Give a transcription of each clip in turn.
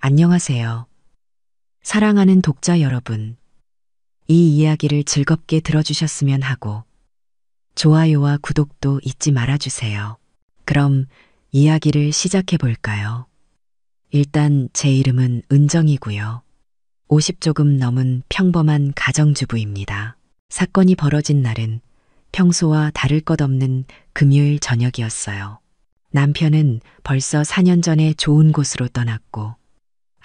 안녕하세요. 사랑하는 독자 여러분. 이 이야기를 즐겁게 들어주셨으면 하고, 좋아요와 구독도 잊지 말아주세요. 그럼 이야기를 시작해 볼까요? 일단 제 이름은 은정이고요. 50 조금 넘은 평범한 가정주부입니다. 사건이 벌어진 날은 평소와 다를 것 없는 금요일 저녁이었어요. 남편은 벌써 4년 전에 좋은 곳으로 떠났고,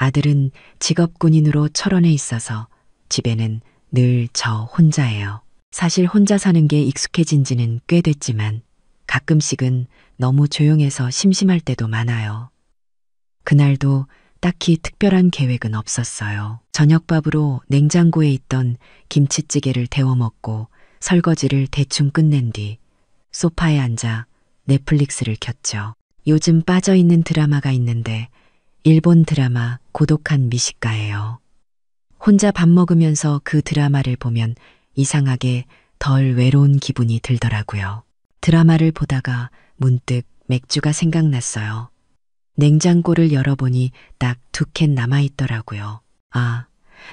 아들은 직업 군인으로 철원에 있어서 집에는 늘 저 혼자예요. 사실 혼자 사는 게 익숙해진 지는 꽤 됐지만 가끔씩은 너무 조용해서 심심할 때도 많아요. 그날도 딱히 특별한 계획은 없었어요. 저녁밥으로 냉장고에 있던 김치찌개를 데워 먹고 설거지를 대충 끝낸 뒤 소파에 앉아 넷플릭스를 켰죠. 요즘 빠져있는 드라마가 있는데 일본 드라마 고독한 미식가예요. 혼자 밥 먹으면서 그 드라마를 보면 이상하게 덜 외로운 기분이 들더라고요. 드라마를 보다가 문득 맥주가 생각났어요. 냉장고를 열어보니 딱 2캔 남아있더라고요. 아,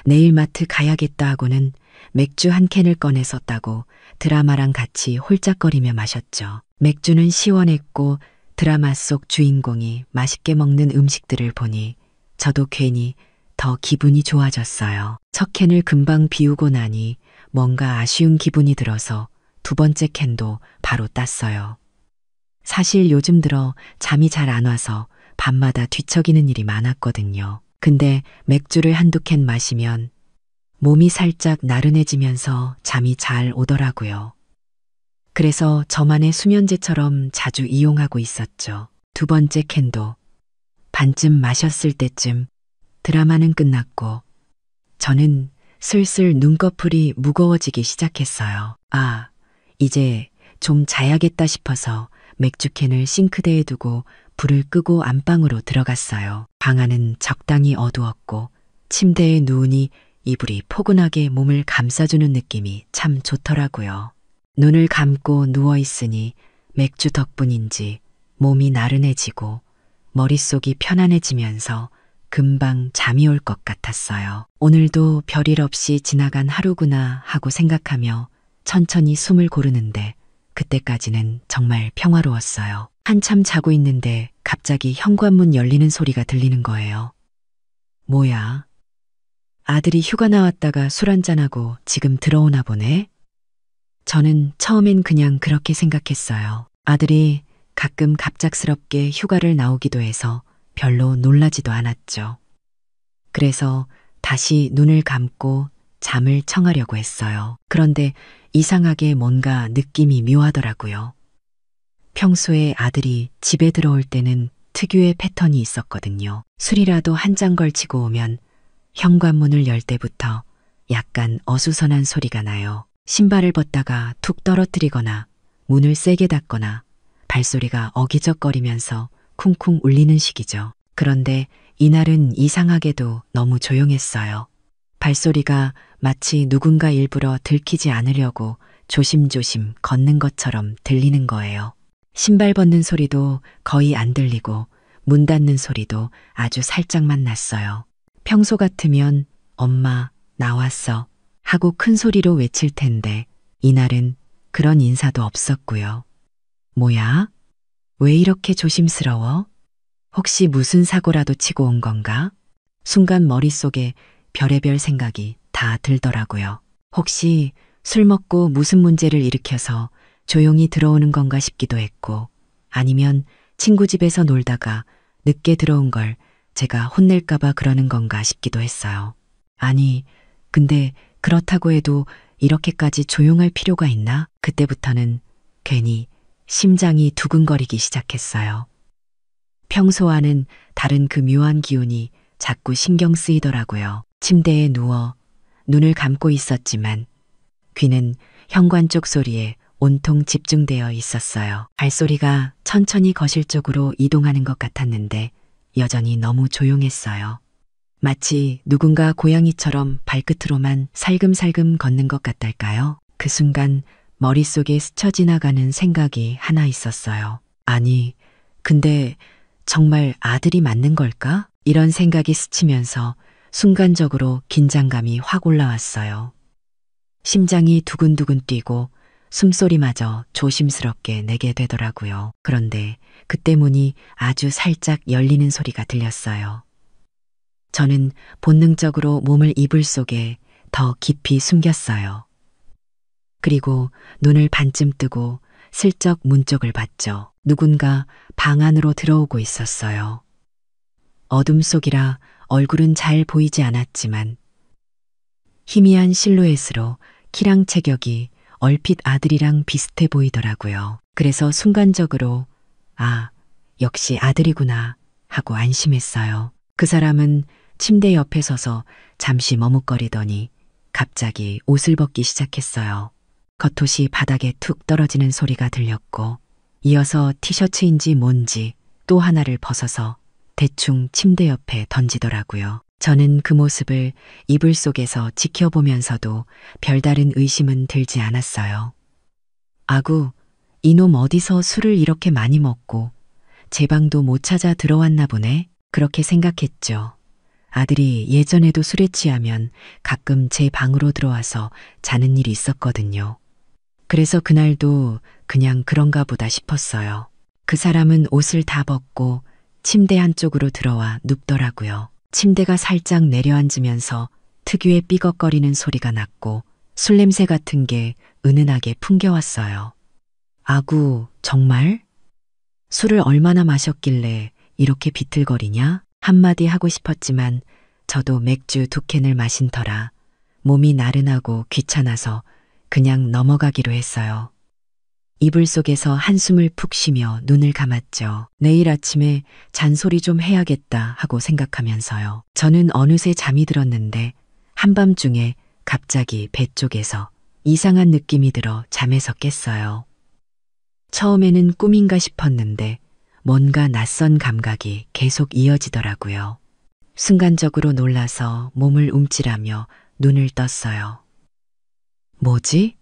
내일 마트 가야겠다 하고는 맥주 1캔을 꺼내서 따고 드라마랑 같이 홀짝거리며 마셨죠. 맥주는 시원했고 드라마 속 주인공이 맛있게 먹는 음식들을 보니 저도 괜히 더 기분이 좋아졌어요. 첫 캔을 금방 비우고 나니 뭔가 아쉬운 기분이 들어서 2번째 캔도 바로 땄어요. 사실 요즘 들어 잠이 잘 안 와서 밤마다 뒤척이는 일이 많았거든요. 근데 맥주를 1~2캔 마시면 몸이 살짝 나른해지면서 잠이 잘 오더라고요. 그래서 저만의 수면제처럼 자주 이용하고 있었죠. 2번째 캔도 반쯤 마셨을 때쯤 드라마는 끝났고 저는 슬슬 눈꺼풀이 무거워지기 시작했어요. 아, 이제 좀 자야겠다 싶어서 맥주캔을 싱크대에 두고 불을 끄고 안방으로 들어갔어요. 방 안은 적당히 어두웠고 침대에 누우니 이불이 포근하게 몸을 감싸주는 느낌이 참 좋더라고요. 눈을 감고 누워있으니 맥주 덕분인지 몸이 나른해지고 머릿속이 편안해지면서 금방 잠이 올 것 같았어요. 오늘도 별일 없이 지나간 하루구나 하고 생각하며 천천히 숨을 고르는데 그때까지는 정말 평화로웠어요. 한참 자고 있는데 갑자기 현관문 열리는 소리가 들리는 거예요. 뭐야? 아들이 휴가 나왔다가 술 한잔하고 지금 들어오나 보네? 저는 처음엔 그냥 그렇게 생각했어요. 아들이 가끔 갑작스럽게 휴가를 나오기도 해서 별로 놀라지도 않았죠. 그래서 다시 눈을 감고 잠을 청하려고 했어요. 그런데 이상하게 뭔가 느낌이 묘하더라고요. 평소에 아들이 집에 들어올 때는 특유의 패턴이 있었거든요. 술이라도 한 잔 걸치고 오면 현관문을 열 때부터 약간 어수선한 소리가 나요. 신발을 벗다가 툭 떨어뜨리거나 문을 세게 닫거나 발소리가 어기적거리면서 쿵쿵 울리는 식이죠. 그런데 이날은 이상하게도 너무 조용했어요. 발소리가 마치 누군가 일부러 들키지 않으려고 조심조심 걷는 것처럼 들리는 거예요. 신발 벗는 소리도 거의 안 들리고 문 닫는 소리도 아주 살짝만 났어요. 평소 같으면 엄마 나왔어 하고 큰 소리로 외칠 텐데 이날은 그런 인사도 없었고요. 뭐야? 왜 이렇게 조심스러워? 혹시 무슨 사고라도 치고 온 건가? 순간 머릿속에 별의별 생각이 다 들더라고요. 혹시 술 먹고 무슨 문제를 일으켜서 조용히 들어오는 건가 싶기도 했고 아니면 친구 집에서 놀다가 늦게 들어온 걸 제가 혼낼까봐 그러는 건가 싶기도 했어요. 아니, 근데 그렇다고 해도 이렇게까지 조용할 필요가 있나? 그때부터는 괜히 심장이 두근거리기 시작했어요. 평소와는 다른 그 묘한 기운이 자꾸 신경 쓰이더라고요. 침대에 누워 눈을 감고 있었지만 귀는 현관 쪽 소리에 온통 집중되어 있었어요. 발소리가 천천히 거실 쪽으로 이동하는 것 같았는데 여전히 너무 조용했어요. 마치 누군가 고양이처럼 발끝으로만 살금살금 걷는 것 같달까요? 그 순간 머릿속에 스쳐 지나가는 생각이 하나 있었어요. 아니, 근데 정말 아들이 맞는 걸까? 이런 생각이 스치면서 순간적으로 긴장감이 확 올라왔어요. 심장이 두근두근 뛰고 숨소리마저 조심스럽게 내게 되더라고요. 그런데 그때 문이 아주 살짝 열리는 소리가 들렸어요. 저는 본능적으로 몸을 이불 속에 더 깊이 숨겼어요. 그리고 눈을 반쯤 뜨고 슬쩍 문 쪽을 봤죠. 누군가 방 안으로 들어오고 있었어요. 어둠 속이라 얼굴은 잘 보이지 않았지만 희미한 실루엣으로 키랑 체격이 얼핏 아들이랑 비슷해 보이더라고요. 그래서 순간적으로 아, 역시 아들이구나 하고 안심했어요. 그 사람은 침대 옆에 서서 잠시 머뭇거리더니 갑자기 옷을 벗기 시작했어요. 겉옷이 바닥에 툭 떨어지는 소리가 들렸고 이어서 티셔츠인지 뭔지 또 하나를 벗어서 대충 침대 옆에 던지더라고요. 저는 그 모습을 이불 속에서 지켜보면서도 별다른 의심은 들지 않았어요. 아구, 이놈 어디서 술을 이렇게 많이 먹고 제 방도 못 찾아 들어왔나 보네. 그렇게 생각했죠. 아들이 예전에도 술에 취하면 가끔 제 방으로 들어와서 자는 일이 있었거든요. 그래서 그날도 그냥 그런가 보다 싶었어요. 그 사람은 옷을 다 벗고 침대 한쪽으로 들어와 눕더라고요. 침대가 살짝 내려앉으면서 특유의 삐걱거리는 소리가 났고 술 냄새 같은 게 은은하게 풍겨왔어요. 아구, 정말? 술을 얼마나 마셨길래 이렇게 비틀거리냐? 한마디 하고 싶었지만 저도 맥주 2캔을 마신 터라 몸이 나른하고 귀찮아서 그냥 넘어가기로 했어요. 이불 속에서 한숨을 푹 쉬며 눈을 감았죠. 내일 아침에 잔소리 좀 해야겠다 하고 생각하면서요. 저는 어느새 잠이 들었는데 한밤중에 갑자기 배 쪽에서 이상한 느낌이 들어 잠에서 깼어요. 처음에는 꿈인가 싶었는데 뭔가 낯선 감각이 계속 이어지더라고요. 순간적으로 놀라서 몸을 움찔하며 눈을 떴어요. 뭐지?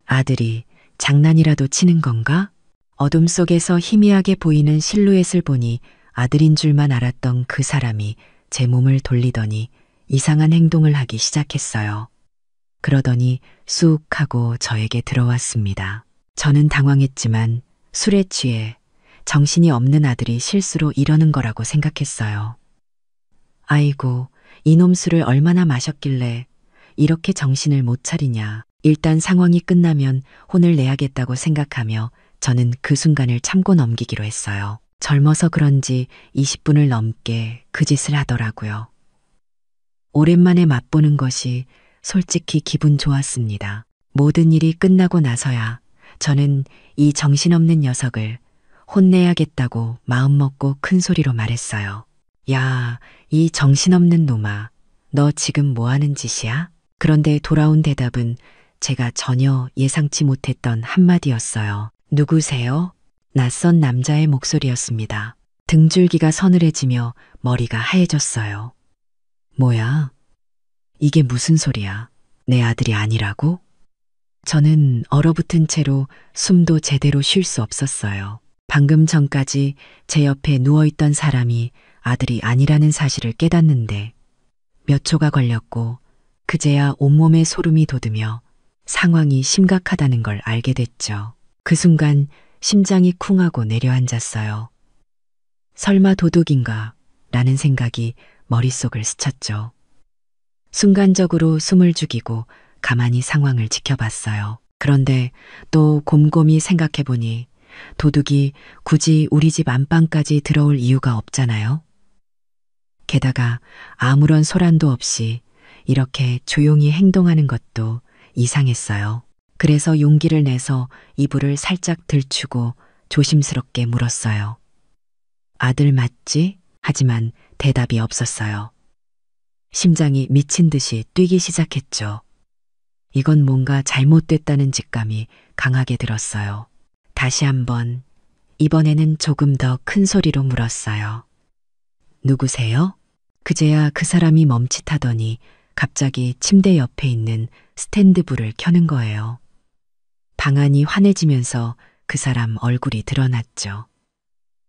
아들이 장난이라도 치는 건가? 어둠 속에서 희미하게 보이는 실루엣을 보니 아들인 줄만 알았던 그 사람이 제 몸을 돌리더니 이상한 행동을 하기 시작했어요. 그러더니 쑥 하고 저에게 들어왔습니다. 저는 당황했지만 술에 취해 정신이 없는 아들이 실수로 이러는 거라고 생각했어요. 아이고, 이놈 술을 얼마나 마셨길래 이렇게 정신을 못 차리냐. 일단 상황이 끝나면 혼을 내야겠다고 생각하며 저는 그 순간을 참고 넘기기로 했어요. 젊어서 그런지 20분을 넘게 그 짓을 하더라고요. 오랜만에 맛보는 것이 솔직히 기분 좋았습니다. 모든 일이 끝나고 나서야 저는 이 정신없는 녀석을 혼내야겠다고 마음먹고 큰 소리로 말했어요. 야, 이 정신없는 놈아, 너 지금 뭐 하는 짓이야? 그런데 돌아온 대답은 제가 전혀 예상치 못했던 한마디였어요. 누구세요? 낯선 남자의 목소리였습니다. 등줄기가 서늘해지며 머리가 하얘졌어요. 뭐야? 이게 무슨 소리야? 내 아들이 아니라고? 저는 얼어붙은 채로 숨도 제대로 쉴 수 없었어요. 방금 전까지 제 옆에 누워있던 사람이 아들이 아니라는 사실을 깨닫는데 몇 초가 걸렸고 그제야 온몸에 소름이 돋으며 상황이 심각하다는 걸 알게 됐죠. 그 순간 심장이 쿵하고 내려앉았어요. 설마 도둑인가? 라는 생각이 머릿속을 스쳤죠. 순간적으로 숨을 죽이고 가만히 상황을 지켜봤어요. 그런데 또 곰곰이 생각해보니 도둑이 굳이 우리 집 안방까지 들어올 이유가 없잖아요. 게다가 아무런 소란도 없이 이렇게 조용히 행동하는 것도 이상했어요. 그래서 용기를 내서 이불을 살짝 들추고 조심스럽게 물었어요. 아들 맞지? 하지만 대답이 없었어요. 심장이 미친 듯이 뛰기 시작했죠. 이건 뭔가 잘못됐다는 직감이 강하게 들었어요. 다시 한번, 이번에는 조금 더 큰 소리로 물었어요. 누구세요? 그제야 그 사람이 멈칫하더니 갑자기 침대 옆에 있는 스탠드 불을 켜는 거예요. 방안이 환해지면서 그 사람 얼굴이 드러났죠.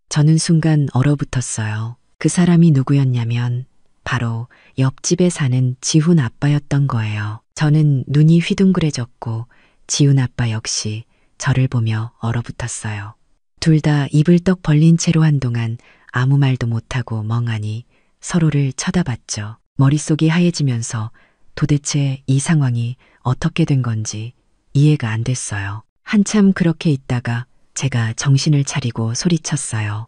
저는 순간 얼어붙었어요. 그 사람이 누구였냐면 바로 옆집에 사는 지훈 아빠였던 거예요. 저는 눈이 휘둥그레졌고 지훈 아빠 역시 저를 보며 얼어붙었어요. 둘 다 입을 떡 벌린 채로 한동안 아무 말도 못하고 멍하니 서로를 쳐다봤죠. 머릿속이 하얘지면서 도대체 이 상황이 어떻게 된 건지 이해가 안 됐어요. 한참 그렇게 있다가 제가 정신을 차리고 소리쳤어요.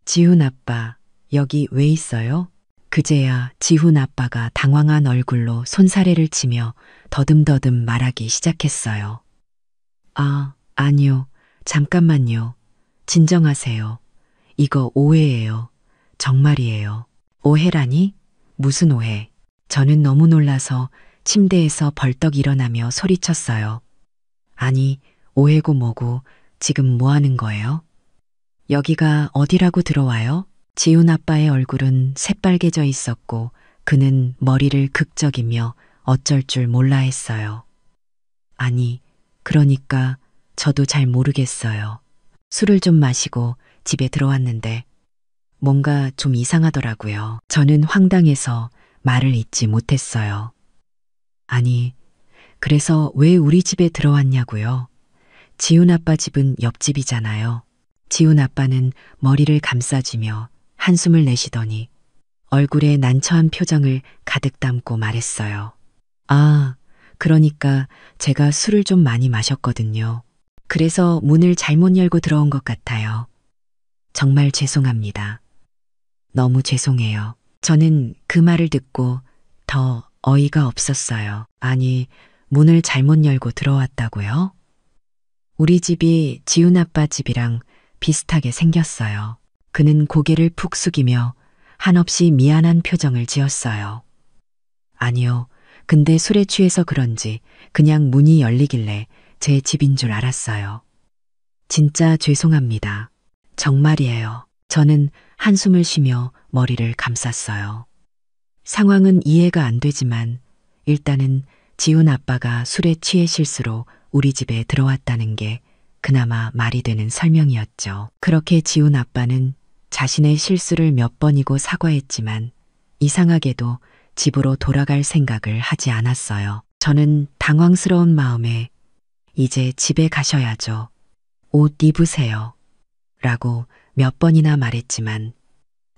지훈 아빠, 여기 왜 있어요? 그제야 지훈 아빠가 당황한 얼굴로 손사래를 치며 더듬더듬 말하기 시작했어요. 아, 아니요. 잠깐만요. 진정하세요. 이거 오해예요. 정말이에요. 오해라니? 무슨 오해? 저는 너무 놀라서 침대에서 벌떡 일어나며 소리쳤어요. 아니, 오해고 뭐고 지금 뭐 하는 거예요? 여기가 어디라고 들어와요? 지훈 아빠의 얼굴은 새빨개져 있었고 그는 머리를 극적이며 어쩔 줄 몰라 했어요. 아니, 그러니까 저도 잘 모르겠어요. 술을 좀 마시고 집에 들어왔는데 뭔가 좀 이상하더라고요. 저는 황당해서 말을 잇지 못했어요. 아니, 그래서 왜 우리 집에 들어왔냐고요? 지훈 아빠 집은 옆집이잖아요. 지훈 아빠는 머리를 감싸주며 한숨을 내쉬더니 얼굴에 난처한 표정을 가득 담고 말했어요. 아, 그러니까 제가 술을 좀 많이 마셨거든요. 그래서 문을 잘못 열고 들어온 것 같아요. 정말 죄송합니다. 너무 죄송해요. 저는 그 말을 듣고 더 어이가 없었어요. 아니, 문을 잘못 열고 들어왔다고요? 우리 집이 지훈 아빠 집이랑 비슷하게 생겼어요. 그는 고개를 푹 숙이며 한없이 미안한 표정을 지었어요. 아니요. 근데 술에 취해서 그런지 그냥 문이 열리길래 제 집인 줄 알았어요. 진짜 죄송합니다. 정말이에요. 저는 한숨을 쉬며 머리를 감쌌어요. 상황은 이해가 안 되지만 일단은 지훈 아빠가 술에 취해 실수로 우리 집에 들어왔다는 게 그나마 말이 되는 설명이었죠. 그렇게 지훈 아빠는 자신의 실수를 몇 번이고 사과했지만 이상하게도 집으로 돌아갈 생각을 하지 않았어요. 저는 당황스러운 마음에 이제 집에 가셔야죠. 옷 입으세요. 라고 몇 번이나 말했지만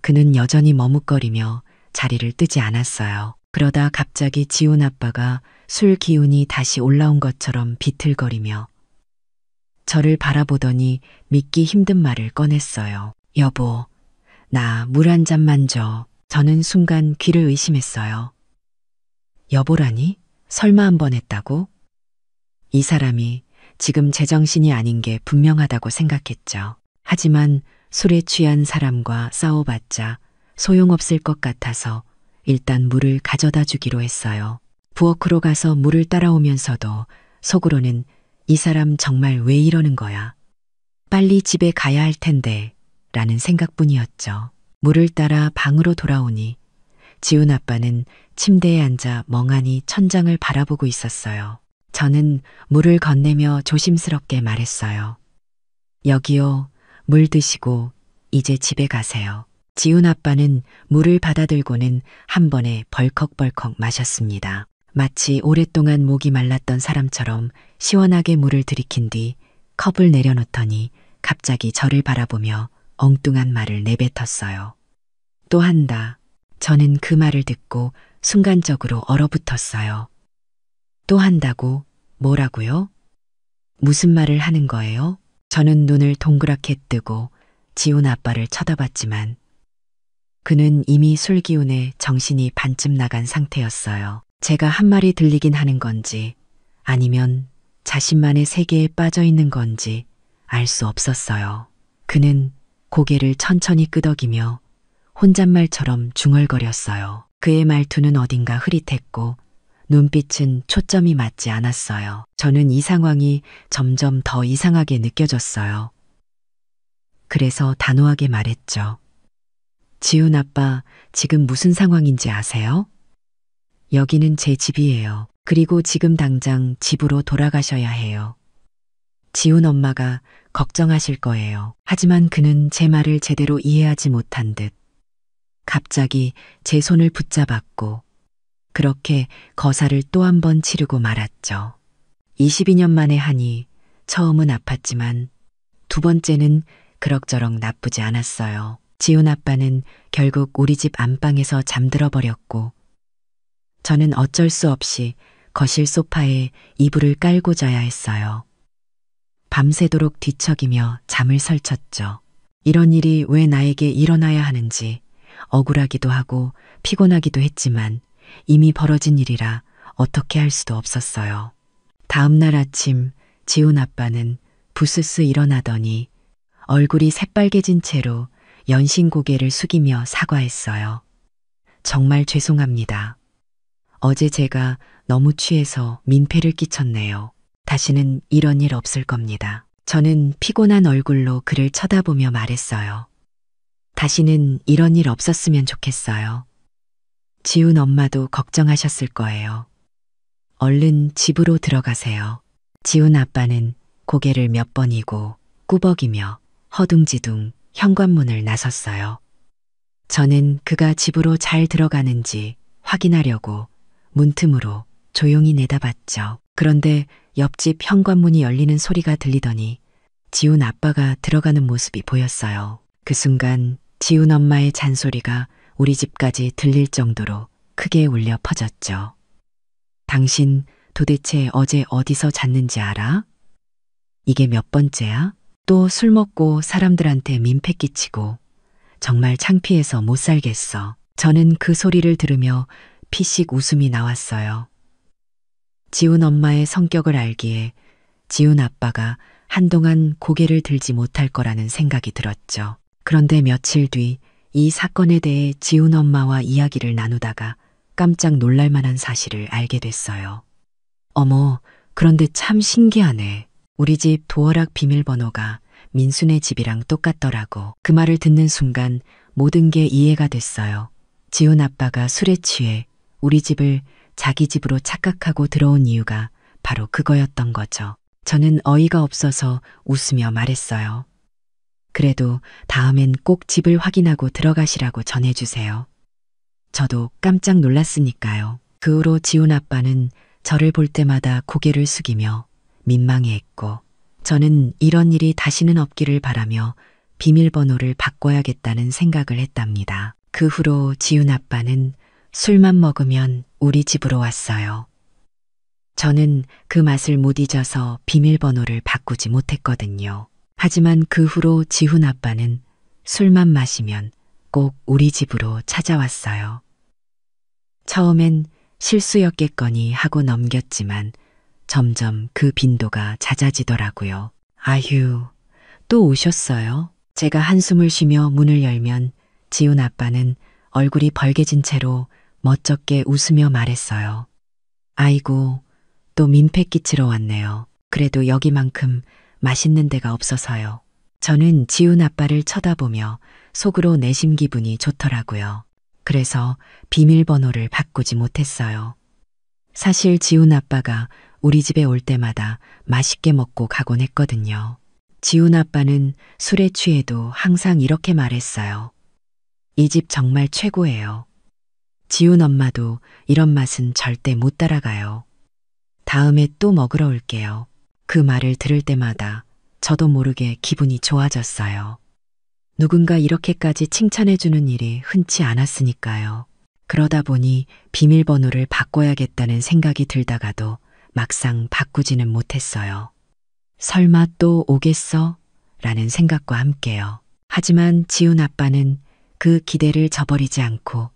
그는 여전히 머뭇거리며 자리를 뜨지 않았어요. 그러다 갑자기 지훈 아빠가 술 기운이 다시 올라온 것처럼 비틀거리며 저를 바라보더니 믿기 힘든 말을 꺼냈어요. 여보, 나 물 한 잔만 줘. 저는 순간 귀를 의심했어요. 여보라니? 설마 한 번 했다고? 이 사람이 지금 제정신이 아닌 게 분명하다고 생각했죠. 하지만 술에 취한 사람과 싸워봤자 소용없을 것 같아서 일단 물을 가져다 주기로 했어요. 부엌으로 가서 물을 따라오면서도 속으로는 이 사람 정말 왜 이러는 거야? 빨리 집에 가야 할 텐데 라는 생각뿐이었죠. 물을 따라 방으로 돌아오니 지훈 아빠는 침대에 앉아 멍하니 천장을 바라보고 있었어요. 저는 물을 건네며 조심스럽게 말했어요. 여기요, 물 드시고 이제 집에 가세요. 지훈 아빠는 물을 받아들고는 한 번에 벌컥벌컥 마셨습니다. 마치 오랫동안 목이 말랐던 사람처럼 시원하게 물을 들이킨 뒤 컵을 내려놓더니 갑자기 저를 바라보며 엉뚱한 말을 내뱉었어요. 또 한다. 저는 그 말을 듣고 순간적으로 얼어붙었어요. 또 한다고? 뭐라고요? 무슨 말을 하는 거예요? 저는 눈을 동그랗게 뜨고 지훈 아빠를 쳐다봤지만 그는 이미 술 기운에 정신이 반쯤 나간 상태였어요. 제가 한 말이 들리긴 하는 건지 아니면 자신만의 세계에 빠져 있는 건지 알 수 없었어요. 그는 고개를 천천히 끄덕이며 혼잣말처럼 중얼거렸어요. 그의 말투는 어딘가 흐릿했고 눈빛은 초점이 맞지 않았어요. 저는 이 상황이 점점 더 이상하게 느껴졌어요. 그래서 단호하게 말했죠. 지훈 아빠, 지금 무슨 상황인지 아세요? 여기는 제 집이에요. 그리고 지금 당장 집으로 돌아가셔야 해요. 지훈 엄마가 걱정하실 거예요. 하지만 그는 제 말을 제대로 이해하지 못한 듯 갑자기 제 손을 붙잡았고 그렇게 거사를 또 한 번 치르고 말았죠. 22년 만에 하니 처음은 아팠지만 두 번째는 그럭저럭 나쁘지 않았어요. 지훈 아빠는 결국 우리 집 안방에서 잠들어 버렸고 저는 어쩔 수 없이 거실 소파에 이불을 깔고 자야 했어요. 밤새도록 뒤척이며 잠을 설쳤죠. 이런 일이 왜 나에게 일어나야 하는지 억울하기도 하고 피곤하기도 했지만 이미 벌어진 일이라 어떻게 할 수도 없었어요. 다음 날 아침 지훈 아빠는 부스스 일어나더니 얼굴이 새빨개진 채로 연신 고개를 숙이며 사과했어요. 정말 죄송합니다. 어제 제가 너무 취해서 민폐를 끼쳤네요. 다시는 이런 일 없을 겁니다. 저는 피곤한 얼굴로 그를 쳐다보며 말했어요. 다시는 이런 일 없었으면 좋겠어요. 지훈 엄마도 걱정하셨을 거예요. 얼른 집으로 들어가세요. 지훈 아빠는 고개를 몇 번이고 꾸벅이며 허둥지둥 현관문을 나섰어요. 저는 그가 집으로 잘 들어가는지 확인하려고 문틈으로 조용히 내다봤죠. 그런데 옆집 현관문이 열리는 소리가 들리더니 지훈 아빠가 들어가는 모습이 보였어요. 그 순간 지훈 엄마의 잔소리가 우리 집까지 들릴 정도로 크게 울려 퍼졌죠. 당신 도대체 어제 어디서 잤는지 알아? 이게 몇 번째야? 또 술 먹고 사람들한테 민폐 끼치고 정말 창피해서 못 살겠어. 저는 그 소리를 들으며 피식 웃음이 나왔어요. 지훈 엄마의 성격을 알기에 지훈 아빠가 한동안 고개를 들지 못할 거라는 생각이 들었죠. 그런데 며칠 뒤 이 사건에 대해 지훈 엄마와 이야기를 나누다가 깜짝 놀랄 만한 사실을 알게 됐어요. 어머, 그런데 참 신기하네. 우리 집 도어락 비밀번호가 민수네 집이랑 똑같더라고. 그 말을 듣는 순간 모든 게 이해가 됐어요. 지훈 아빠가 술에 취해 우리 집을 자기 집으로 착각하고 들어온 이유가 바로 그거였던 거죠. 저는 어이가 없어서 웃으며 말했어요. 그래도 다음엔 꼭 집을 확인하고 들어가시라고 전해주세요. 저도 깜짝 놀랐으니까요. 그 후로 지훈 아빠는 저를 볼 때마다 고개를 숙이며 민망해했고 저는 이런 일이 다시는 없기를 바라며 비밀번호를 바꿔야겠다는 생각을 했답니다. 그 후로 지훈 아빠는 술만 먹으면 우리 집으로 왔어요. 저는 그 맛을 못 잊어서 비밀번호를 바꾸지 못했거든요. 하지만 그 후로 지훈 아빠는 술만 마시면 꼭 우리 집으로 찾아왔어요. 처음엔 실수였겠거니 하고 넘겼지만 점점 그 빈도가 잦아지더라고요. 아휴, 또 오셨어요? 제가 한숨을 쉬며 문을 열면 지훈 아빠는 얼굴이 벌개진 채로 멋쩍게 웃으며 말했어요. 아이고, 또 민폐 끼치러 왔네요. 그래도 여기만큼 맛있는 데가 없어서요. 저는 지훈 아빠를 쳐다보며 속으로 내심 기분이 좋더라고요. 그래서 비밀번호를 바꾸지 못했어요. 사실 지훈 아빠가 우리 집에 올 때마다 맛있게 먹고 가곤 했거든요. 지훈 아빠는 술에 취해도 항상 이렇게 말했어요. 이 집 정말 최고예요. 지훈 엄마도 이런 맛은 절대 못 따라가요. 다음에 또 먹으러 올게요. 그 말을 들을 때마다 저도 모르게 기분이 좋아졌어요. 누군가 이렇게까지 칭찬해주는 일이 흔치 않았으니까요. 그러다 보니 비밀번호를 바꿔야겠다는 생각이 들다가도 막상 바꾸지는 못했어요. 설마 또 오겠어? 라는 생각과 함께요. 하지만 지훈 아빠는 그 기대를 저버리지 않고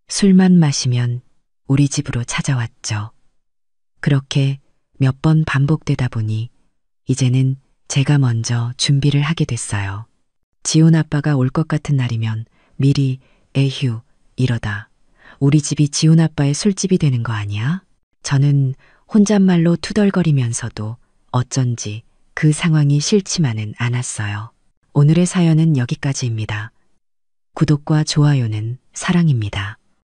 술만 마시면 우리 집으로 찾아왔죠. 그렇게 몇 번 반복되다 보니 이제는 제가 먼저 준비를 하게 됐어요. 지훈 아빠가 올 것 같은 날이면 미리 에휴 이러다 우리 집이 지훈 아빠의 술집이 되는 거 아니야? 저는 혼잣말로 투덜거리면서도 어쩐지 그 상황이 싫지만은 않았어요. 오늘의 사연은 여기까지입니다. 구독과 좋아요는 사랑입니다.